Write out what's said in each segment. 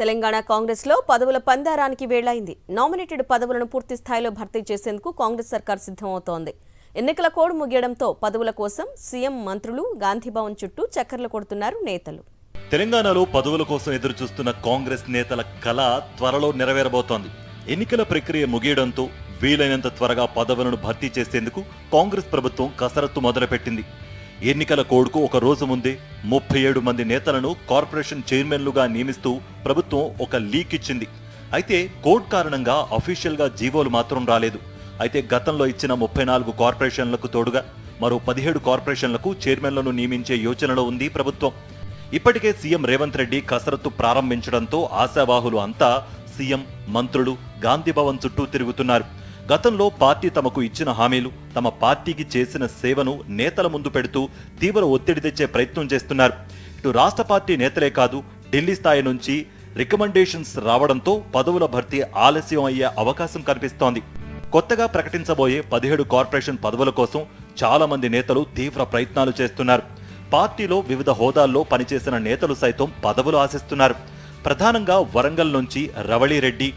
తెలంగాణ కాంగ్రెస్ లో పదవుల పందారానికి వేళ్లైంది. నామినేటెడ్ పదవులను పూర్తి స్థాయిలో భర్తీ చేసేందుకు కాంగ్రెస్ సర్కార్ సిద్ధమవుతోంది. ఎన్నికల కోడ్ ముగియడంతో పదవుల కోసం సీఎం మంత్రులు గాంధీభవన్ చుట్టూ చక్కర్లు కొడుతున్నారు నేతలు. తెలంగాణలో పదవుల కోసం ఎదురుచూస్తున్న కాంగ్రెస్ నేతల కల త్వరలో నెరవేరబోతోంది. ఎన్నికల ప్రక్రియ ముగియడంతో వీలైనంత త్వరగా పదవులను భర్తీ చేసేందుకు కాంగ్రెస్ ప్రభుత్వం కసరత్తు మొదలుపెట్టింది. ఎన్నికల కోడ్కు ఒక రోజు ముందే 37 మంది నేతలను కార్పొరేషన్ చైర్మన్లుగా నియమిస్తూ ప్రభుత్వం ఒక లీక్ ఇచ్చింది. అయితే కోడ్ కారణంగా అఫీషియల్గా జీవోలు మాత్రం రాలేదు. అయితే గతంలో ఇచ్చిన 34 కార్పొరేషన్లకు తోడుగా మరో 17 కార్పొరేషన్లకు చైర్మన్లను నియమించే యోచనలో ఉంది ప్రభుత్వం. ఇప్పటికే సీఎం రేవంత్ రెడ్డి కసరత్తు ప్రారంభించడంతో ఆశావాహులు అంతా సీఎం, మంత్రులు గాంధీభవన్ చుట్టూ తిరుగుతున్నారు. గతంలో పార్టీ తమకు ఇచ్చిన హామీలు, తమ పార్టీకి చేసిన సేవను నేతల ముందు పెడుతూ తీవ్ర ఒత్తిడి తెచ్చే ప్రయత్నం చేస్తున్నారు. ఇటు రాష్ట్ర పార్టీ నేతలే కాదు, ఢిల్లీ స్థాయి నుంచి రికమెండేషన్స్ రావడంతో పదవుల భర్తీ ఆలస్యం అయ్యే అవకాశం కనిపిస్తోంది. కొత్తగా ప్రకటించబోయే 17 కార్పొరేషన్ పదవుల కోసం చాలా మంది నేతలు తీవ్ర ప్రయత్నాలు చేస్తున్నారు. పార్టీలో వివిధ హోదాల్లో పనిచేసిన నేతలు సైతం పదవులు ఆశిస్తున్నారు. ప్రధానంగా వరంగల్ నుంచి రవళిరెడ్డి,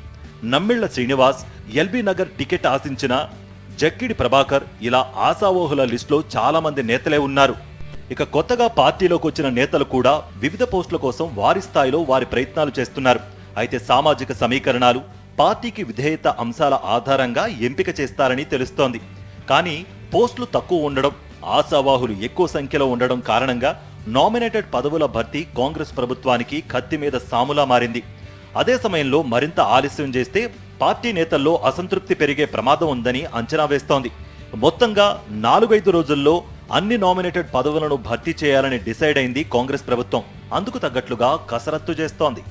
నమ్మిళ్ల శ్రీనివాస్, ఎల్బీ నగర్ టికెట్ ఆశించిన జక్కిడి ప్రభాకర్, ఇలా ఆశావోహుల లిస్టులో చాలా మంది నేతలే ఉన్నారు. ఇక కొత్తగా పార్టీలోకి వచ్చిన నేతలు కూడా వివిధ పోస్టుల కోసం వారి స్థాయిలో వారి ప్రయత్నాలు చేస్తున్నారు. అయితే సామాజిక సమీకరణాలు, పార్టీకి విధేయత అంశాల ఆధారంగా ఎంపిక చేస్తారని తెలుస్తోంది. కానీ పోస్టులు తక్కువ ఉండడం, ఆశావాహులు ఎక్కువ సంఖ్యలో ఉండడం కారణంగా నామినేటెడ్ పదవుల భర్తీ కాంగ్రెస్ ప్రభుత్వానికి కత్తి మీద సాములా మారింది. అదే సమయంలో మరింత ఆలస్యం చేస్తే పార్టీ నేతల్లో అసంతృప్తి పెరిగే ప్రమాదం ఉందని అంచనా వేస్తోంది. మొత్తంగా 4-5 రోజుల్లో అన్ని నామినేటెడ్ పదవులను భర్తీ చేయాలని డిసైడ్ అయింది కాంగ్రెస్ ప్రభుత్వం. అందుకు తగ్గట్లుగా కసరత్తు చేస్తోంది.